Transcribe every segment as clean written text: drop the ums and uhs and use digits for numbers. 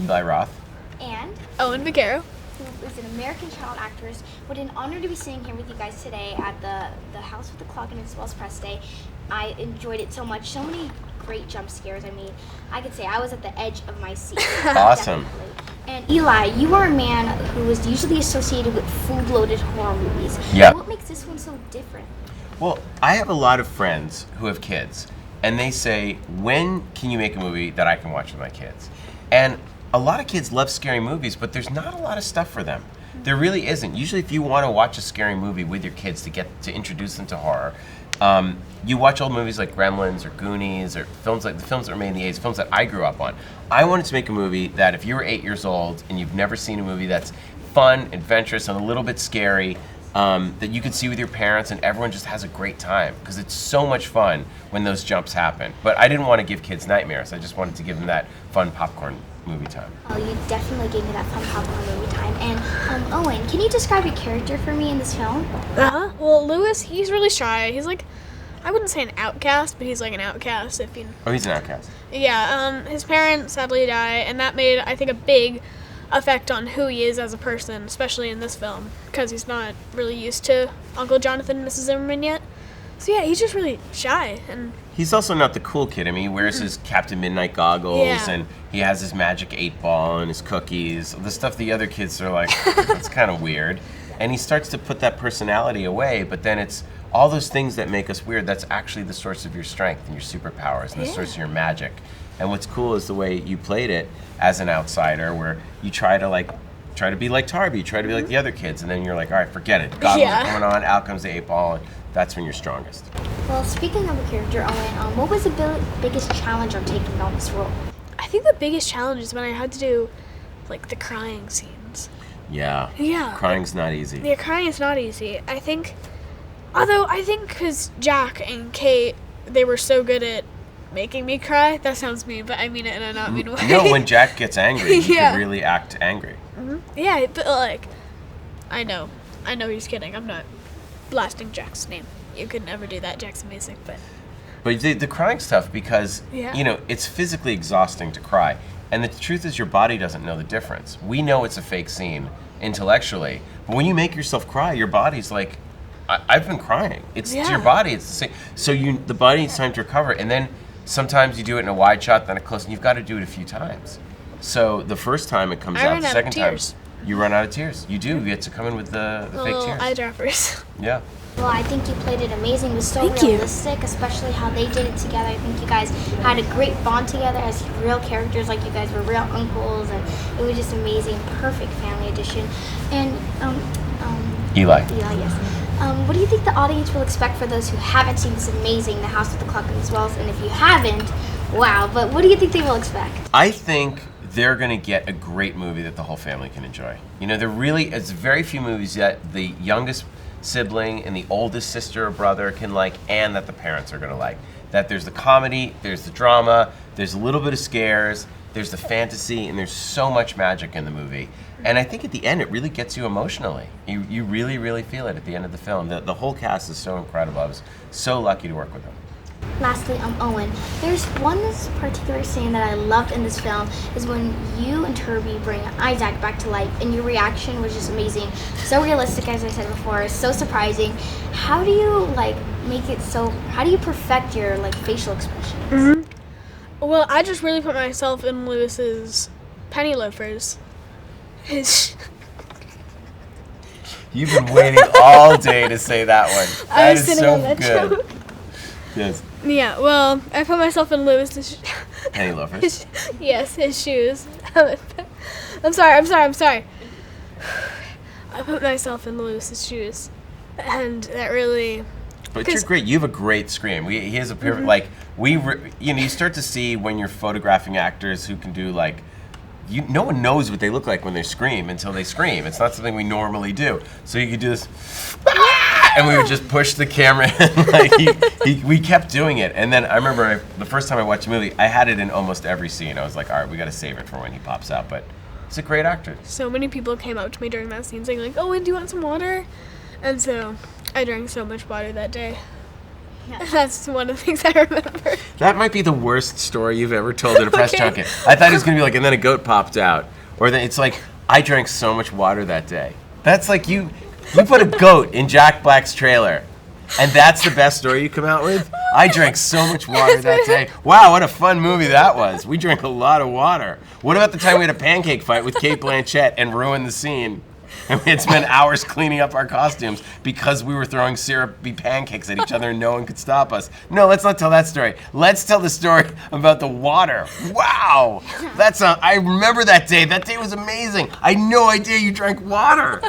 Eli Roth. And Owen Vaccaro, who is an American child actress. What an honor to be sitting here with you guys today at the House with the Clock and its Wells Press Day. I enjoyed it so much. So many great jump scares. I mean, I could say I was at the edge of my seat. Awesome. Definitely. And Eli, you are a man who is usually associated with food-loaded horror movies. Yeah. What makes this one so different? Well, I have a lot of friends who have kids, and they say, when can you make a movie that I can watch with my kids? And a lot of kids love scary movies, but there's not a lot of stuff for them. There really isn't. Usually if you want to watch a scary movie with your kids to introduce them to horror, you watch old movies like Gremlins or Goonies or films like the films that were made in the 80s, films that I grew up on. I wanted to make a movie that if you were 8 years old and you've never seen a movie that's fun, adventurous, and a little bit scary, that you could see with your parents and everyone just has a great time, because it's so much fun when those jumps happen. But I didn't want to give kids nightmares. I just wanted to give them that fun popcorn movie time. Oh, you definitely gave me that fun popcorn movie time. And Owen, can you describe your character for me in this film? Well, Lewis, he's really shy. He's like, I wouldn't say an outcast, but he's like an outcast. If you. Oh, he's an outcast. Yeah. His parents sadly die, and that made, I think, a big effect on who he is as a person, especially in this film, because he's not really used to Uncle Jonathan and Mrs. Zimmerman yet. So yeah, he's just really shy, and he's also not the cool kid. I mean, he wears his Captain Midnight goggles, and he has his magic 8-ball and his cookies. The stuff the other kids are like, that's kind of weird. And he starts to put that personality away, but then it's all those things that make us weird, that's actually the source of your strength and your superpowers and the source of your magic. And what's cool is the way you played it as an outsider, where you try to be like Tarby, try to be like the other kids, and then you're like, all right, forget it. Goggles are coming on, out comes the 8-ball, and that's when you're strongest. Well, speaking of a character, Owen, what was the biggest challenge of taking on this role? I think the biggest challenge is when I had to do, like, the crying scenes. Yeah. Yeah. Crying's not easy. Yeah, crying is not easy. I think because Jack and Cate, they were so good at making me cry. That sounds mean, but I mean it in a not mean way. No, when Jack gets angry, he can really act angry. Mm-hmm. Yeah, but like, I know he's kidding. I'm not blasting Jack's name. You could never do that. Jack's amazing, but the crying's tough because, it's physically exhausting to cry. And the truth is your body doesn't know the difference. We know it's a fake scene intellectually, but when you make yourself cry, your body's like, I've been crying. It's your body. It's the same. So the body needs time to recover, and then sometimes you do it in a wide shot, then a close, and you've got to do it a few times. So the first time it comes out, the second time you run out of tears. You do. You get to come in with the fake tears. Eyedroppers. Yeah. Well, I think you played it amazing. It was so realistic, especially how they did it together. I think you guys had a great bond together as real characters, like you guys were real uncles, and it was just amazing. Perfect family edition. And Eli. Eli, yes. What do you think the audience will expect for those who haven't seen this amazing The House with the Clock and its Wells? And if you haven't, wow, but what do you think they will expect? I think they're going to get a great movie that the whole family can enjoy. You know, it's very few movies that the youngest sibling and the oldest sister or brother can like, and that the parents are going to like. That there's the comedy, there's the drama, there's a little bit of scares, there's the fantasy, and there's so much magic in the movie. And I think at the end, it really gets you emotionally. You really, really feel it at the end of the film. The whole cast is so incredible. I was so lucky to work with them. Lastly, Owen, there's one particular scene that I loved in this film is when you and Turby bring Isaac back to life, and your reaction was just amazing. So realistic, as I said before, so surprising. How do you how do you perfect your facial expressions? Mm-hmm. Well, I just really put myself in Lewis's penny loafers. You've been waiting all day to say that one. That is so good. Yes. Yeah, well, I put myself in Lewis's penny loafers. His shoes. I'm sorry. I put myself in Lewis's shoes, and that really. But you're great. You have a great scream. He has a perfect you start to see when you're photographing actors who can do no one knows what they look like when they scream until they scream. It's not something we normally do. So you could do this, and we would just push the camera in. We kept doing it. And then I remember the first time I watched a movie, I had it in almost every scene. I was like, all right, we got to save it for when he pops out. But he's a great actor. So many people came up to me during that scene saying, "Oh, do you want some water?" And so I drank so much water that day. That's one of the things I remember. That might be the worst story you've ever told at a press Okay. junket. I thought it was going to be like, and then a goat popped out. Or then it's like, I drank so much water that day. That's like you put a goat in Jack Black's trailer, and that's the best story you come out with? I drank so much water that day. Wow, what a fun movie that was. We drank a lot of water. What about the time we had a pancake fight with Cate Blanchett and ruined the scene? And we had spent hours cleaning up our costumes because we were throwing syrupy pancakes at each other and no one could stop us. No, let's not tell that story. Let's tell the story about the water. Wow! I remember that day. That day was amazing. I had no idea you drank water.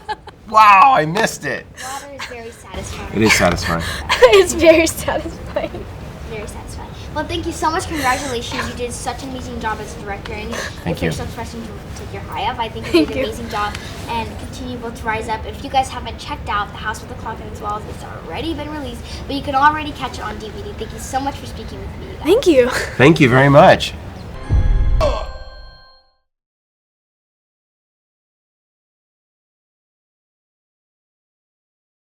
Wow, I missed it. Water is very satisfying. It is satisfying. It's very satisfying. Very satisfying. Well, thank you so much. Congratulations. You did such an amazing job as a director. And Thank if you're you. so expressing to take your high up, I think you Thank did an you. amazing job. And continue both to rise up. If you guys haven't checked out The House with the Clock as well, it's already been released. But you can already catch it on DVD. Thank you so much for speaking with me, you guys. Thank you. Thank you very much.